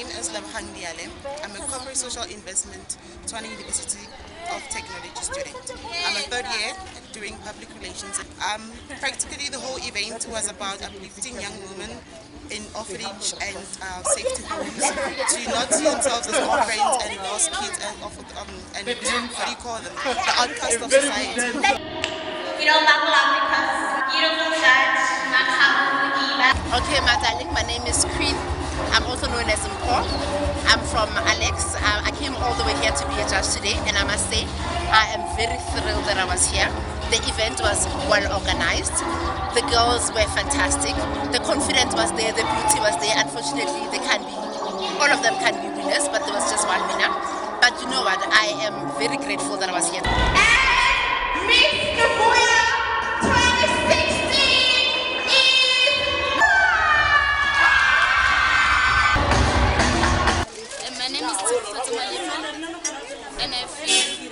name is Lebhang Diale. I'm a corporate social investment Tshwane University of Technology student. I'm a third year doing public relations. Practically the whole event was about uplifting young women in orphanage and safety homes to not see themselves as orphans and lost kids and what do you call them? The outcast of society. We don't buckle up because you don't know that. Okay, my darling, my name is Queen. I'm also known as Mpo. I'm from Alex. I came all the way here to be a judge today, and I must say, I am very thrilled that I was here. The event was well organized. The girls were fantastic. The confidence was there, the beauty was there. Unfortunately, all of them can be winners, but there was just one winner. But you know what? I am very grateful that I was here. And Miss Kabuya 2016 My name is Fatima Lima, and I feel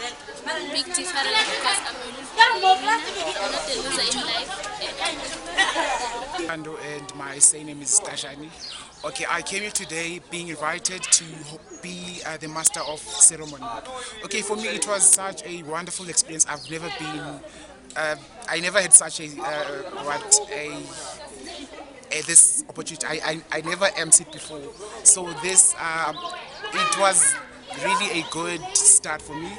big difference because I'm not a loser in life. And my surname is Tajani. Okay, I came here today being invited to be the master of ceremony. Okay, for me it was such a wonderful experience. I've never been, I never had such this opportunity. I never emceed before, so this it was really a good start for me.